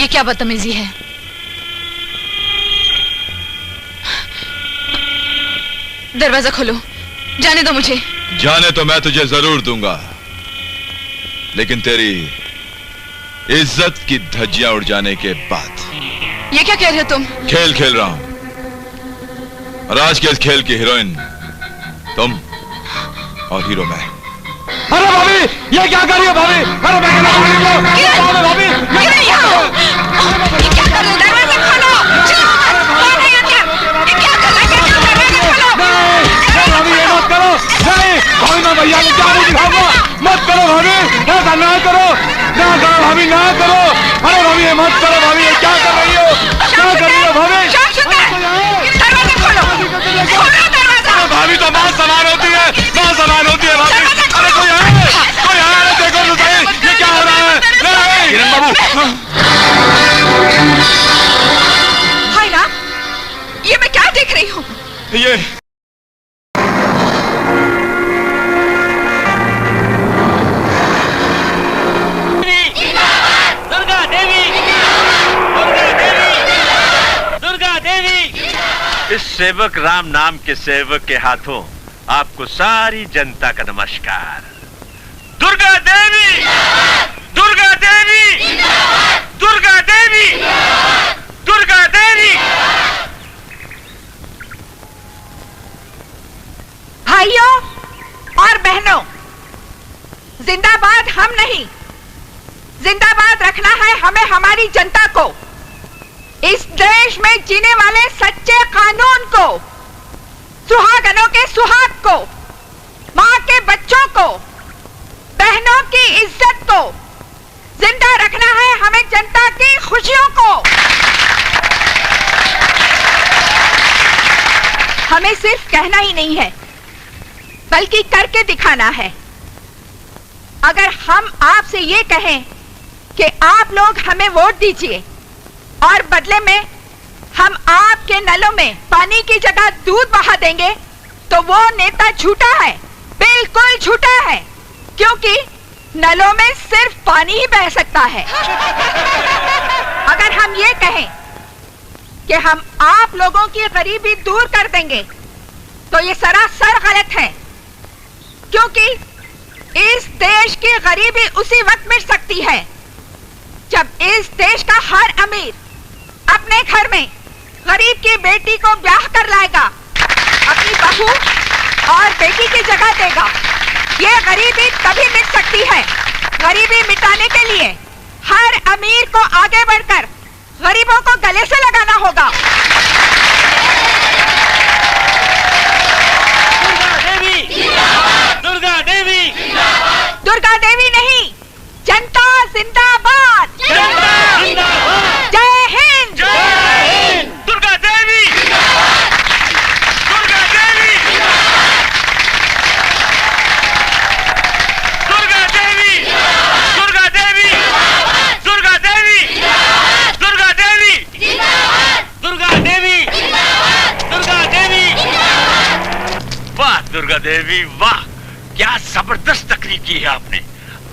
ये क्या बदतमीजी है? दरवाजा खोलो, जाने दो मुझे। जाने तो मैं तुझे जरूर दूंगा, लेकिन तेरी इज्जत की धज्जियां उड़ जाने के बाद। ये क्या कह रहे हो तुम? खेल खेल रहा हूं, और आज के इस खेल की हीरोइन तुम और हीरो मैं। अरे भाभी, ये क्या कर रही हो भाभी? अरे मैं कहना भाभी को भाभी, ये क्या कर रहे हो? दरवाजा खोलो, चलो कौन है अंदर? ये क्या कर रहे हो? दरवाजा खोलो। नहीं भाभी, ये मत करो। नहीं भाभी, मैं भैया को क्या नहीं दिखाऊंगा। मत करो भाभी, ऐसा ना करो, ना करो भाभी, ना करो। अरे भाभी, ये मत करो भाभी, ये क्या कर रही हो? क्या कर रही हो भाभी? दरवाजा खोलो, खोलो दरवाजा। भाभी तो मां समान होती है, मां समान होती है भाभी। अरे कोई है, कोई है? अरे देखो तो सही, ये क्या हो रहा है? नहीं किरण बाबू, हाय ना, ये मैं क्या देख रही हूँ? ये दुर्गा देवी, दुर्गा देवी, दुर्गा देवी। इस सेवक राम नाम के सेवक के हाथों आपको सारी जनता का नमस्कार। दुर्गा देवी, दुर्गा देवी, दुर्गा देवी, दुर्गा देवी। भाइयों और बहनों, जिंदाबाद हम नहीं, जिंदाबाद रखना है हमें हमारी जनता को, इस देश में जीने वाले सच्चे कानून को, सुहागनों के सुहाग को, माँ के बच्चों को, बहनों की इज्जत को जिंदा रखना है हमें, जनता की खुशियों को। हमें सिर्फ कहना ही नहीं है, बल्कि करके दिखाना है। अगर हम आपसे ये कहें कि आप लोग हमें वोट दीजिए और बदले में हम आपके नलों में पानी की जगह दूध बहा देंगे, तो वो नेता झूठा है, बिल्कुल झूठा है, क्योंकि नलों में सिर्फ पानी ही बह सकता है। अगर हम ये कहें कि हम आप लोगों की गरीबी दूर कर देंगे, तो ये सरासर गलत है, क्योंकि इस देश की गरीबी उसी वक्त मिट सकती है जब इस देश का हर अमीर अपने घर में गरीब की बेटी को ब्याह कर लाएगा, अपनी बहू और बेटी की जगह देगा। ये गरीबी तभी मिट सकती है। गरीबी मिटाने के लिए हर अमीर को आगे बढ़कर गरीबों को गले से लगाना होगा। दुर्गा देवी, दुर्गा देवी नहीं, जनता जिंदाबाद, जनता जिंदाबाद, जय हिंद, जय हिंद। दुर्गा देवी, दुर्गा देवी, दुर्गा देवी, दुर्गा देवी, दुर्गा देवी, दुर्गा देवी, दुर्गा देवी, दुर्गा देवी। वाह दुर्गा देवी वाह, क्या जबरदस्त तकरीर की है आपने।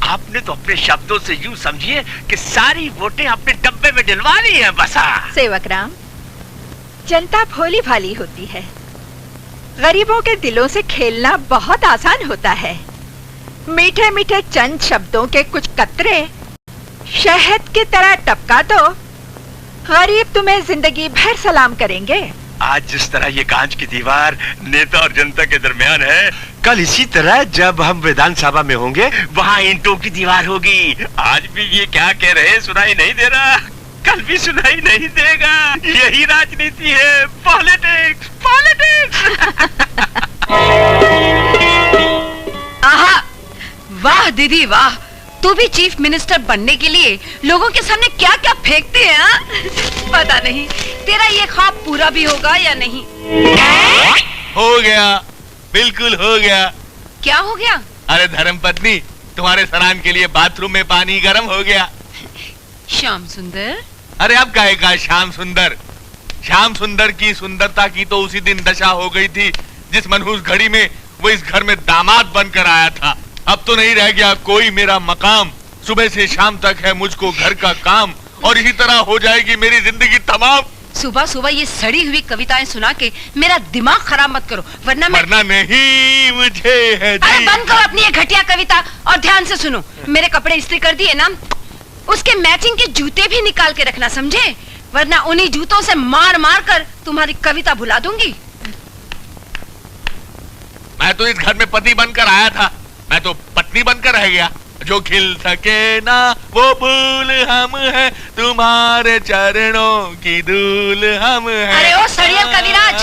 आपने तो अपने शब्दों से यूं समझिए कि सारी वोटें अपने डब्बे में डलवा ली हैं बसा। सेवक राम, जनता भोली भाली होती है, गरीबों के दिलों से खेलना बहुत आसान होता है। मीठे मीठे चंद शब्दों के कुछ कतरे शहद की तरह टपका दो, गरीब तुम्हें जिंदगी भर सलाम करेंगे। आज जिस तरह ये कांच की दीवार नेता और जनता के दरमियान है, कल इसी तरह जब हम विधानसभा में होंगे वहाँ ईंटों की दीवार होगी। आज भी ये क्या कह रहे हैं सुनाई नहीं दे रहा, कल भी सुनाई नहीं देगा। यही राजनीति है, पॉलिटिक्स, पॉलिटिक्स। आहा, वाह दीदी वाह, तू भी चीफ मिनिस्टर बनने के लिए लोगों के सामने क्या क्या फेंकते हैं हा? पता नहीं तेरा ये ख्वाब पूरा भी होगा या नहीं। हो गया, बिल्कुल हो गया। क्या हो गया? अरे धर्मपत्नी, तुम्हारे स्नान के लिए बाथरूम में पानी गर्म हो गया। श्याम सुंदर, अरे अब कहेगा श्याम सुंदर? श्याम सुंदर की सुंदरता की तो उसी दिन दशा हो गई थी जिस मनहूस घड़ी में वो इस घर में दामाद बनकर आया था। अब तो नहीं रह गया कोई मेरा मकाम, सुबह से शाम तक है मुझको घर का काम, और इसी तरह हो जाएगी मेरी जिंदगी तमाम। सुबह सुबह ये सड़ी हुई कविताएं सुना के मेरा दिमाग खराब मत करो, वरना नहीं मुझे है जी। अरे बंद करो अपनी ये घटिया कविता और ध्यान से सुनो। मेरे कपड़े इस्त्री कर दिए ना, उसके मैचिंग के जूते भी निकाल के रखना, समझे? वरना उन्हीं जूतों से मार मार कर तुम्हारी कविता भुला दूंगी। मैं तो इस घर में पति बनकर आया था, मैं तो पत्नी बनकर रह गया। जो खिल सके ना वो फूल हम हैं, तुम्हारे चरणों की धूल हम हैं। अरे ओ सड़ियल कविराज,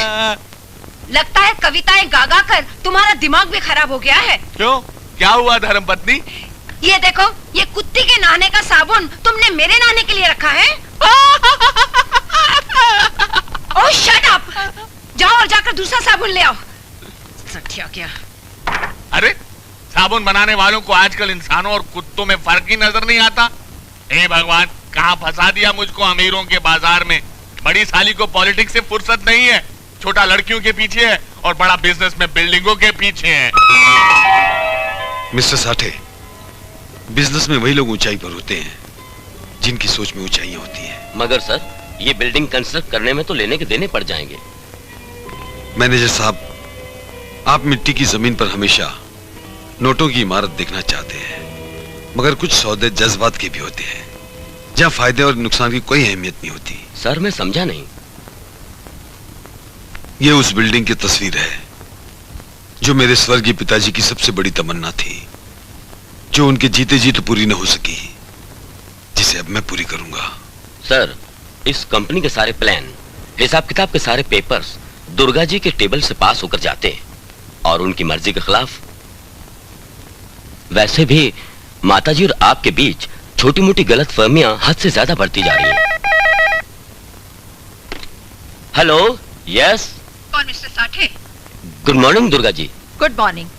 लगता है कविताएं गा गा कर तुम्हारा दिमाग भी खराब हो गया है। क्यों, क्या हुआ धर्मपत्नी? ये देखो, ये कुत्ती के नहाने का साबुन तुमने मेरे नहाने के लिए रखा है। ओह शट अप, जाओ और जाकर दूसरा साबुन ले आओ। सठिया क्या। अरे साबुन बनाने वालों को आजकल इंसानों और कुत्तों में फर्क ही नजर नहीं आता। हे भगवान, कहाँ फंसा दिया मुझको अमीरों के बाजार में। बड़ी साली को पॉलिटिक्स से फुर्सत नहीं है, छोटा लड़कियों के पीछे है और बड़ा बिजनेस में बिल्डिंगों के पीछे है। मिस्टर साठे, बिजनेस में वही लोग ऊंचाई पर होते हैं जिनकी सोच में ऊंचाइयां होती हैं। मगर सर, ये बिल्डिंग कंस्ट्रक्ट करने में तो लेने के देने पड़ जाएंगे। मैनेजर साहब, आप मिट्टी की जमीन पर हमेशा नोटों की इमारत देखना चाहते हैं, मगर कुछ सौदे जज्बात के भी होते हैं जहां फायदे और नुकसान की कोई अहमियत नहीं होती। सर मैं समझा नहीं। ये उस बिल्डिंग की तस्वीर है जो मेरे स्वर्गीय पिताजी की सबसे बड़ी तमन्ना थी, जो उनके जीते जी तो पूरी न हो सकी, जिसे अब मैं पूरी करूंगा। सर, इस कंपनी के सारे प्लान, हिसाब किताब के सारे पेपर्स दुर्गा जी के टेबल से पास होकर जाते हैं और उनकी मर्जी के खिलाफ। वैसे भी माताजी और आपके बीच छोटी मोटी गलतफहमियां हद से ज्यादा बढ़ती जा रही हैं। Hello, yes. कौन mister Sathe? Good morning Durga ji. Good morning.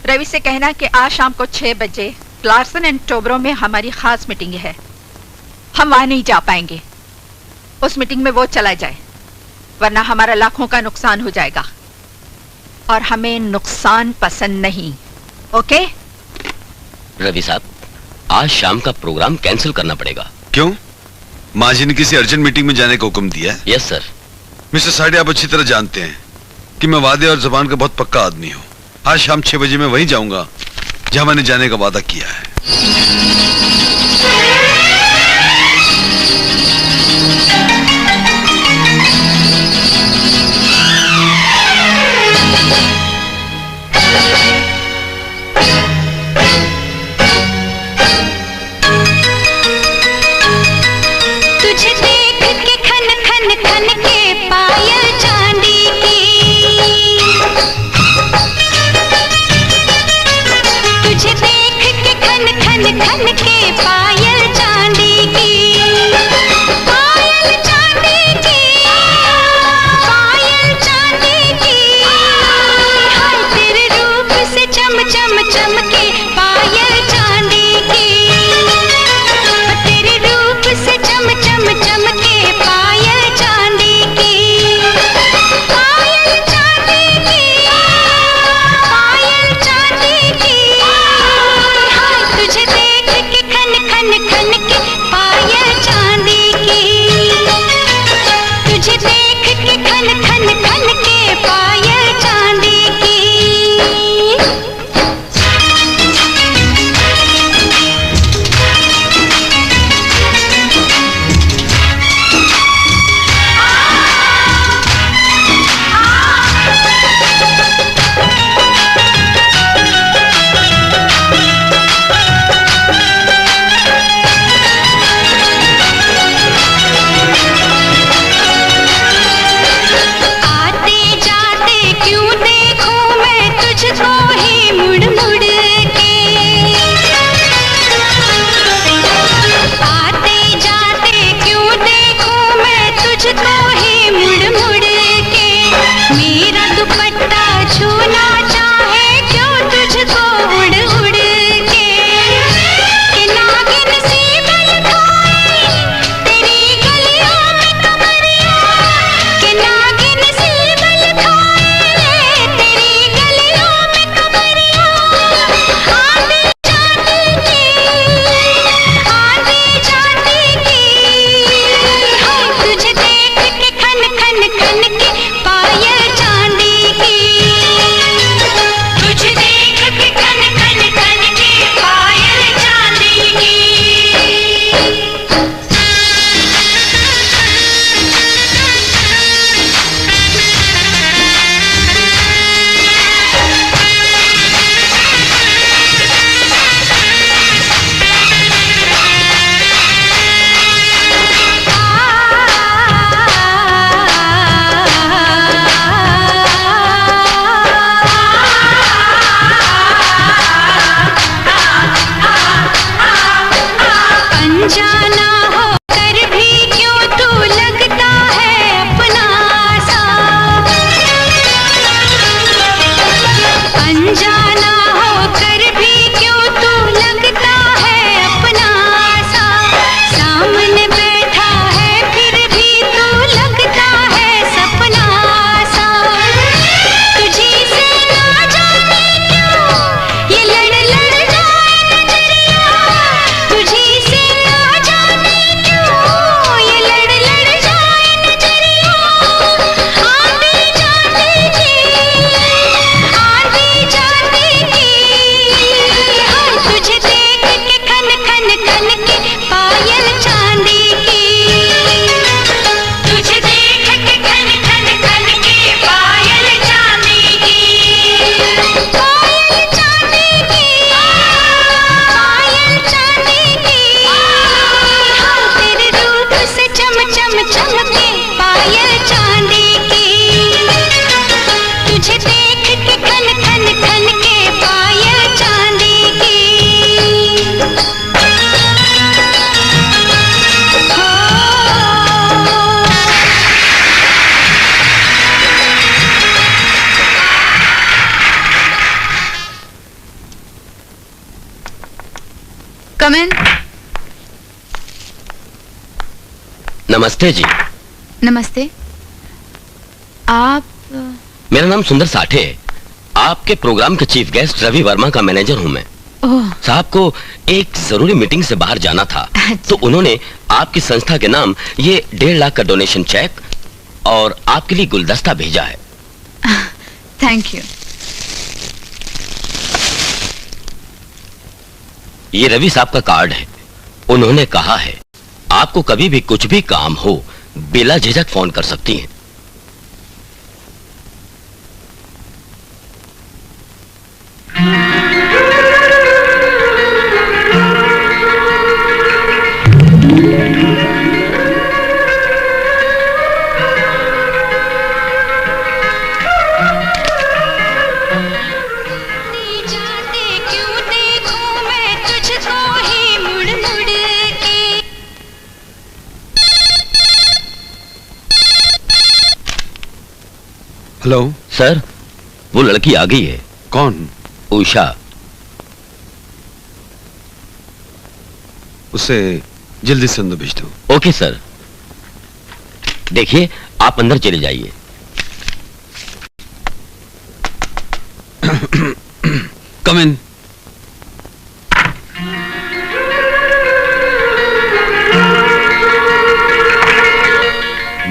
Ravi से कहना कि आज शाम को 6 बजे क्लार्सन एंड टोब्रो में हमारी खास मीटिंग है। हम वहां नहीं जा पाएंगे। उस मीटिंग में वो चला जाए, वरना हमारा लाखों का नुकसान हो जाएगा और हमें नुकसान पसंद नहीं। ओके? रवि साहब, आज शाम का प्रोग्राम कैंसिल करना पड़ेगा। क्यों? माँ जी ने किसी अर्जेंट मीटिंग में जाने का हुक्म दिया है? Yes sir. मिस्टर साठे, आप अच्छी तरह जानते हैं कि मैं वादे और जबान का बहुत पक्का आदमी हूँ। आज शाम 6 बजे मैं वहीं जाऊंगा जहां मैंने जाने का वादा किया है। तुझे देख के खन खन खन के पायल चांदी की, तुझे देख के खन खन खन के पायल चांदी नमस्ते जी। नमस्ते। आप? मेरा नाम सुंदर साठे है। आपके प्रोग्राम के चीफ गेस्ट रवि वर्मा का मैनेजर हूँ मैं। ओह। साहब को एक जरूरी मीटिंग से बाहर जाना था। तो उन्होंने आपकी संस्था के नाम ये 1.5 लाख का डोनेशन चेक और आपके लिए गुलदस्ता भेजा है। Thank you. ये रवि साहब का कार्ड है। उन्होंने कहा है आपको कभी भी कुछ भी काम हो बिला झिझक फोन कर सकती हैं। हेलो सर, वो लड़की आ गई है। कौन? उषा। उसे जल्दी से अंदर भेज दो। Okay sir. देखिए आप अंदर चले जाइए। कम इन।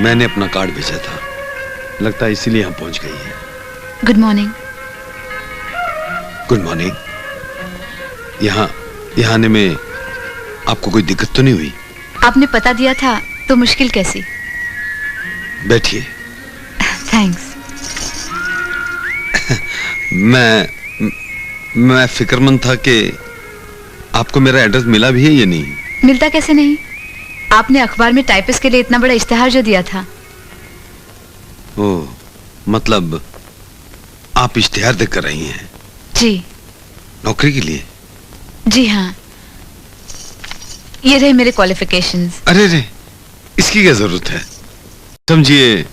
मैंने अपना कार्ड भेजा था, लगता है इसीलिए यहाँ पहुंच गई है। Good morning. Good morning. यहाँ आने में आपको कोई दिक्कत तो नहीं हुई? आपने पता दिया था तो मुश्किल कैसी। बैठिए। थैंक्स। मैं फिक्रमंद था कि आपको मेरा एड्रेस मिला भी है या नहीं। मिलता कैसे नहीं, आपने अखबार में टाइपिस्ट के लिए इतना बड़ा इश्तेहार जो दिया था। ओह, मतलब आप इश्तेहार देकर रही हैं? जी। नौकरी के लिए? जी हाँ, ये रहे मेरे क्वालिफिकेशंस। अरे रे, इसकी क्या जरूरत है। समझिए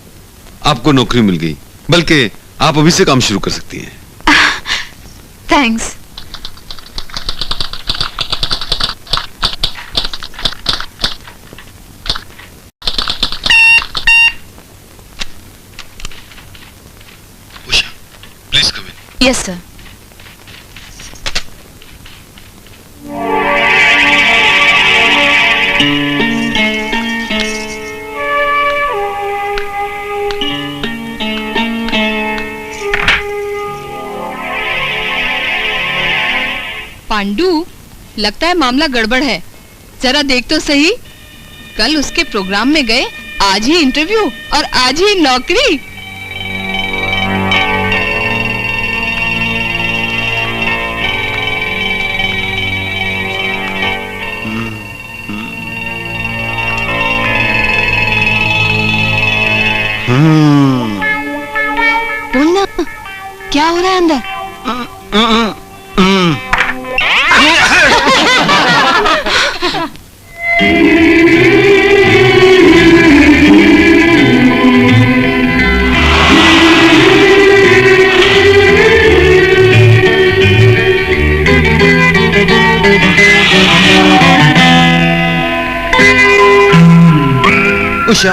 आपको नौकरी मिल गई, बल्कि आप अभी से काम शुरू कर सकती हैं। Thanks. Usha, please come in. Yes sir. Pandu, लगता है मामला गड़बड़ है। जरा देख तो सही। कल उसके प्रोग्राम में गए, आज ही इंटरव्यू और आज ही नौकरी। बोलना, क्या हो रहा है अंदर? उषा,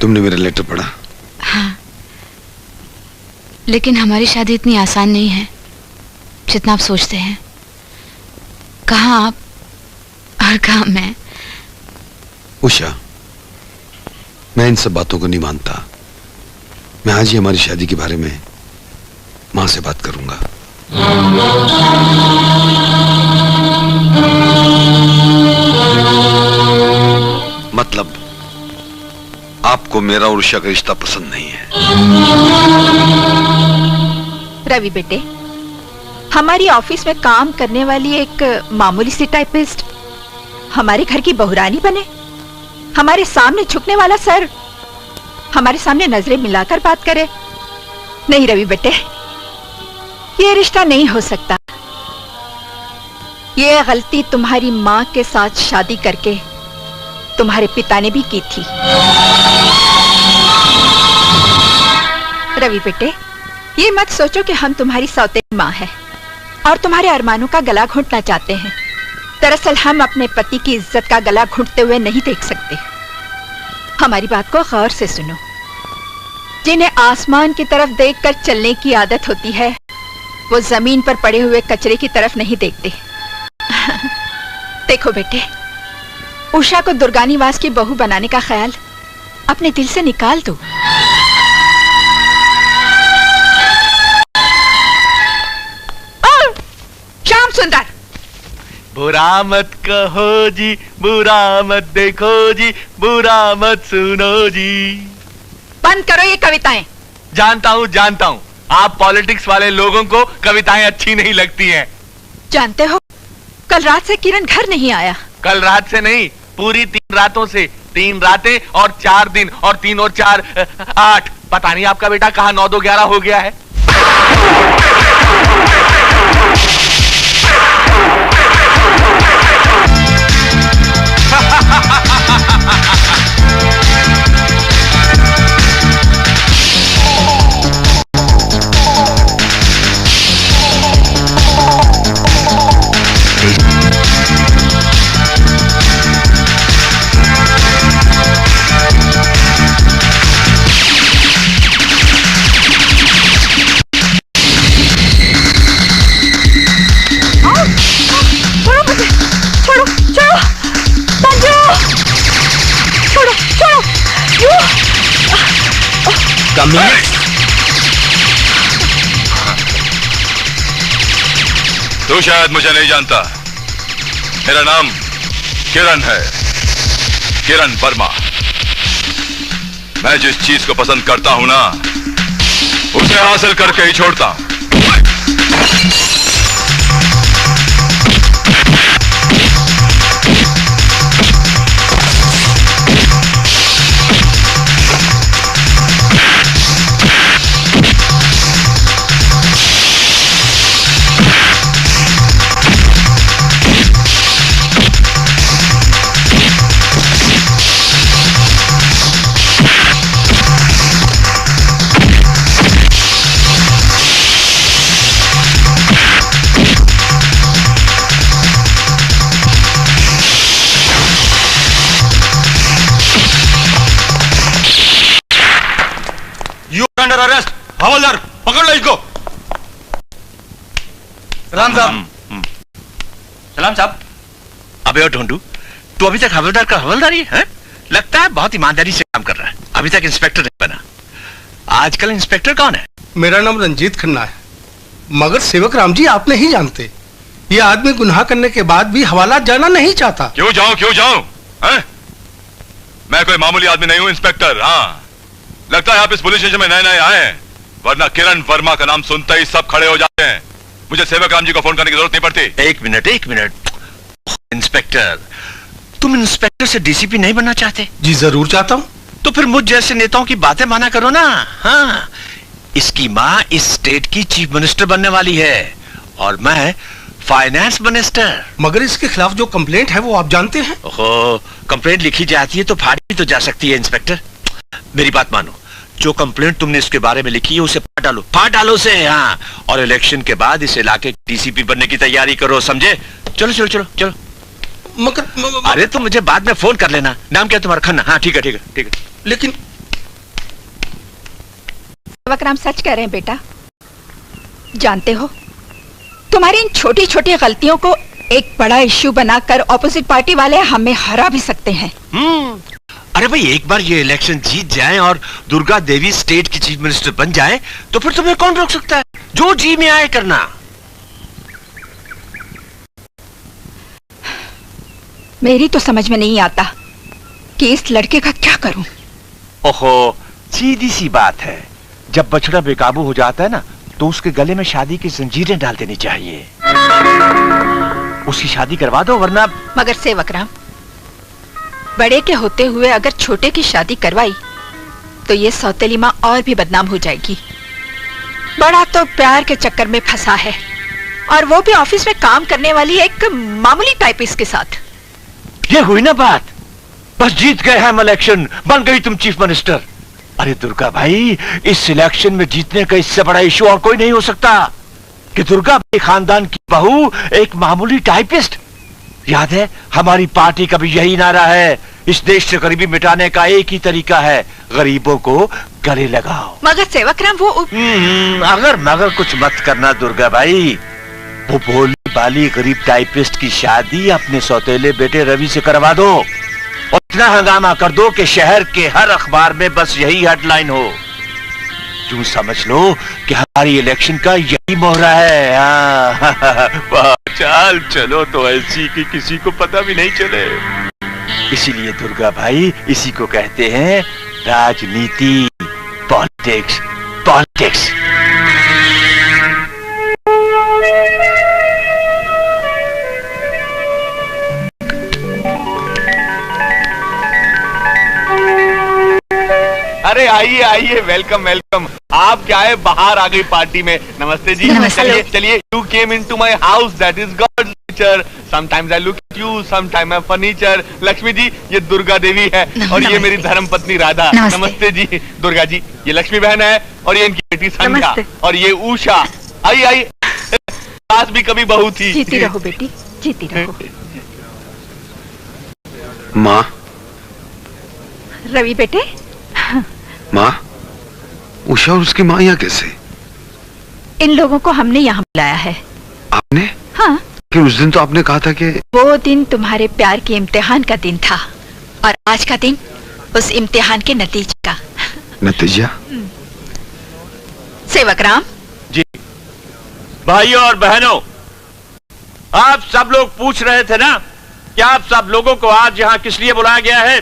तुमने मेरा लेटर पढ़ा? हाँ, लेकिन हमारी शादी इतनी आसान नहीं है जितना आप सोचते हैं। कहाँ आप और कहाँ मैं। उषा, मैं इन सब बातों को नहीं मानता, मैं आज ही हमारी शादी के बारे में मां से बात करूंगा। मतलब आपको मेरा और उषा का रिश्ता पसंद नहीं है? रवि बेटे, हमारी ऑफिस में काम करने वाली एक मामूली सी टाइपिस्ट हमारे घर की बहुरानी बने, हमारे सामने झुकने वाला सर हमारे सामने नजरें मिलाकर बात करे? नहीं रवि बेटे, ये रिश्ता नहीं हो सकता। ये गलती तुम्हारी माँ के साथ शादी करके तुम्हारे पिता ने भी की थी। रवि बेटे, ये मत सोचो कि हम तुम्हारी सौतेली माँ हैं और तुम्हारे अरमानों का गला घोंटना चाहते हैं। दरअसल हम अपने पति की इज्जत का गला घोंटते हुए नहीं देख सकते। हमारी बात को गौर से सुनो। जिन्हें आसमान की तरफ देखकर चलने की आदत होती है, वो जमीन पर पड़े हुए कचरे की तरफ नहीं देखते। देखो बेटे, उषा को दुर्गानिवास की बहू बनाने का ख्याल अपने दिल से निकाल दो। श्याम सुंदर, बुरा मत कहो जी, बुरा मत देखो जी, बुरा मत सुनो जी। बंद करो ये कविताएं। जानता हूँ आप पॉलिटिक्स वाले लोगों को कविताएं अच्छी नहीं लगती हैं। जानते हो, कल रात से किरण घर नहीं आया। कल रात से नहीं, पूरी 3 रातों से। 3 रातें और 4 दिन, और 3 और 4 8। पता नहीं आपका बेटा कहाँ 9 2 11 हो गया है। तू शायद मुझे नहीं जानता। मेरा नाम किरण है, किरण वर्मा। मैं जिस चीज को पसंद करता हूं ना, उसे हासिल करके ही छोड़ता हूं। Under arrest. हवलदार पकड़ लो इसको। सलाम साहब। सलाम साहब। अबे ओ ढूंढू, तू अभी तक हवलदार का हवलदार ही है? लगता है बहुत ईमानदारी से काम कर रहा है। अभी तक इंस्पेक्टर नहीं बना। आजकल इंस्पेक्टर कौन है? मेरा नाम रंजीत खन्ना है, मगर सेवक राम जी आप नहीं जानते। ये आदमी गुनाह करने के बाद भी हवालात जाना नहीं चाहता। क्यों जाऊं? मैं कोई मामूली आदमी नहीं हूं इंस्पेक्टर। हाँ, लगता है आप इस पुलिस स्टेशन में नए आए हैं, वरना किरण वर्मा का नाम सुनते ही सब खड़े हो जाते हैं। मुझे सेवक राम जी को फोन करने की जरूरत नहीं पड़ती। एक मिनट। इंस्पेक्टर, तुम इंस्पेक्टर से डीसीपी नहीं बनना चाहते? जी जरूर चाहता हूँ। तो फिर मुझ जैसे नेताओं की बातें माना करो ना। हाँ, इसकी माँ इस स्टेट की चीफ मिनिस्टर बनने वाली है और मैं फाइनेंस मिनिस्टर। मगर इसके खिलाफ जो कंप्लेंट है वो आप जानते हैं। ओहो, कंप्लेंट लिखी जाती है तो फाड़ी भी तो जा सकती है इंस्पेक्टर। मेरी बात मानो, जो कंप्लेंट तुमने इसके बारे में लिखी है उसे फाड़ डालो उसे। हाँ, और इलेक्शन के बाद इस इलाके के डीसीपी बनने की तैयारी करो, समझे? चलो। मगर अरे तुम मुझे बाद में फोन कर लेना। नाम क्या तुम्हारा? खन्ना। हाँ, ठीक है। लेकिन सेवक राम सच कह रहे हैं बेटा। जानते हो, तुम्हारी इन छोटी छोटी गलतियों को एक बड़ा इश्यू बनाकर ऑपोजिट पार्टी वाले हमें हरा भी सकते हैं। अरे भाई, एक बार ये इलेक्शन जीत जाएं और दुर्गा देवी स्टेट की चीफ मिनिस्टर बन जाए तो फिर तुम्हें कौन रोक सकता है? जो जी में आए करना। मेरी तो समझ में नहीं आता कि इस लड़के का क्या करूं। ओहो, सीधी सी बात है, जब बछड़ा बेकाबू हो जाता है ना तो उसके गले में शादी की जंजीरें डाल देनी चाहिए। उसकी शादी करवा दो, वरना। मगर सेवकराम, बड़े के होते हुए अगर छोटे की शादी करवाई तो ये सौतेली माँ और भी बदनाम हो जाएगी। बड़ा तो प्यार के चक्कर में फंसा है, और वो भी ऑफिस में काम करने वाली एक मामूली टाइपिस्ट के साथ। ये हुई ना बात, बस जीत गए हम इलेक्शन, बन गई तुम चीफ मिनिस्टर। अरे दुर्गा भाई, इस इलेक्शन में जीतने का इससे बड़ा इशू और कोई नहीं हो सकता कि दुर्गा भाई खानदान की बहू एक मामूली टाइपिस्ट। याद है, हमारी पार्टी का भी यही नारा है, इस देश से गरीबी मिटाने का एक ही तरीका है, गरीबों को गले लगाओ। मगर सेवकराम वो अगर मगर कुछ मत करना दुर्गा भाई। वो भोली भाली गरीब टाइपिस्ट की शादी अपने सौतेले बेटे रवि से करवा दो और इतना हंगामा कर दो कि शहर के हर अखबार में बस यही हेडलाइन हो। यूं समझ लो कि हमारी इलेक्शन का यही मोहरा है। चाल चलो तो ऐसी कि किसी को पता भी नहीं चले। इसीलिए दुर्गा भाई, इसी को कहते हैं राजनीति, पॉलिटिक्स, पॉलिटिक्स। अरे आइए आइए, वेलकम वेलकम। आप क्या है, बाहर आ गई पार्टी में। नमस्ते जी। चलिए चलिए। You came into my house, that is God's nature. Sometimes I look at you, sometime I furniture. Lakshmi ji, ये दुर्गा देवी है और ये मेरी धर्म पत्नी राधा। नमस्ते जी। दुर्गा जी, ये लक्ष्मी बहन है और ये इनकी बेटी संध्या और ये उषा। आई आई, पास भी कभी बहू थी। जीती रहो बेटी, जीती रहो। माँ। रवि बेटे। माँ, उषा और उसकी माँ यहाँ कैसे? इन लोगों को हमने यहाँ बुलाया है। आपने? हाँ। कि उस दिन तो आपने कहा था कि वो दिन तुम्हारे प्यार के इम्तिहान का दिन था और आज का दिन उस इम्तिहान के नतीजे का। नतीजा? सेवकराम जी। भाइयों और बहनों, आप सब लोग पूछ रहे थे ना कि आप सब लोगों को आज यहाँ किस लिए बुलाया गया है,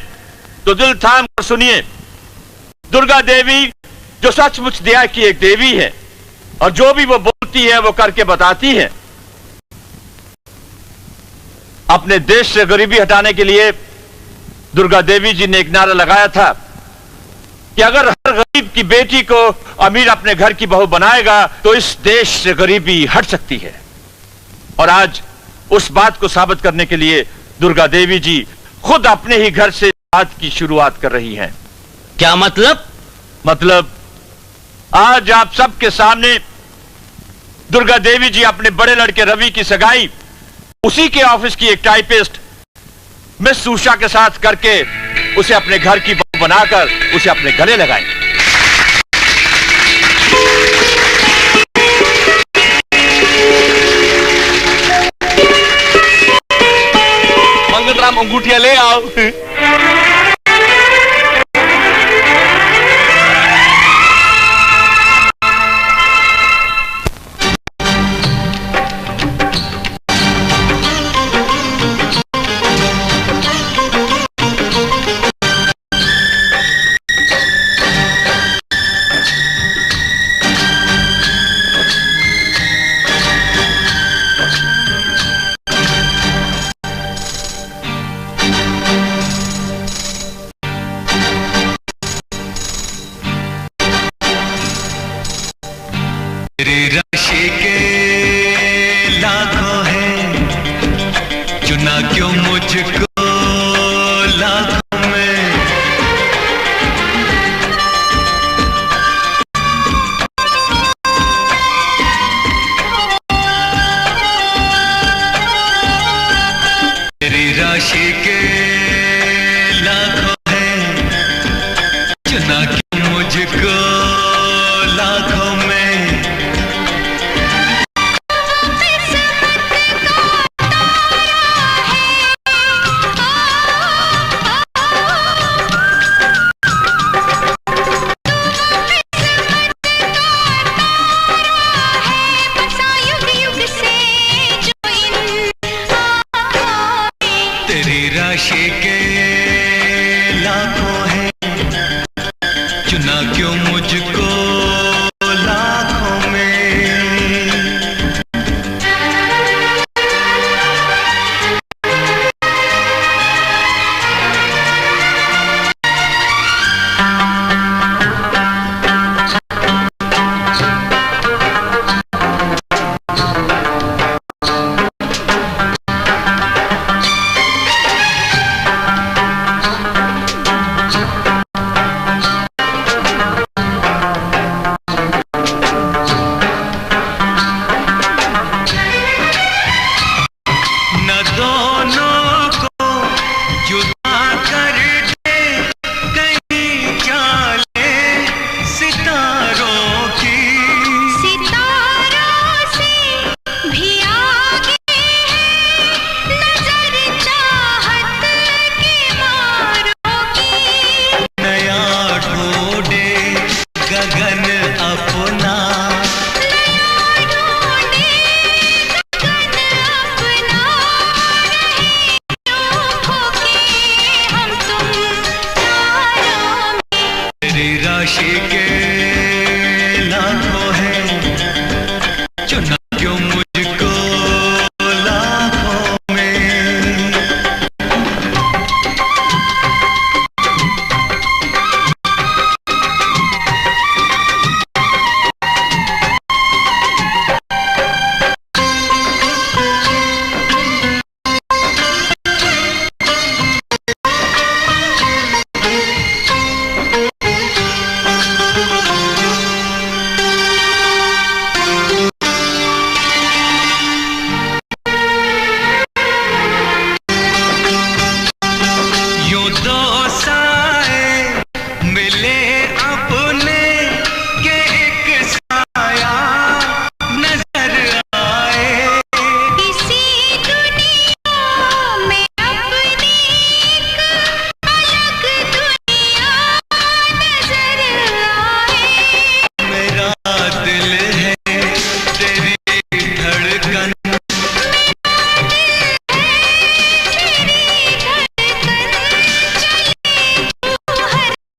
तो दिल थाम कर सुनिए। दुर्गा देवी जो सचमुच दया की एक देवी है और जो भी वो बोलती है वो करके बताती है। अपने देश से गरीबी हटाने के लिए दुर्गा देवी जी ने एक नारा लगाया था कि अगर हर गरीब की बेटी को अमीर अपने घर की बहू बनाएगा तो इस देश से गरीबी हट सकती है। और आज उस बात को साबित करने के लिए दुर्गा देवी जी खुद अपने ही घर से बात की शुरुआत कर रही हैं। क्या मतलब? मतलब आज आप सबके सामने दुर्गा देवी जी अपने बड़े लड़के रवि की सगाई उसी के ऑफिस की एक टाइपिस्ट मिस उषा के साथ करके उसे अपने घर की बहू बनाकर उसे अपने गले लगाएंगे। मंगलराम, अंगूठिया ले आओ। चुना क्यों मुझको लाखों में।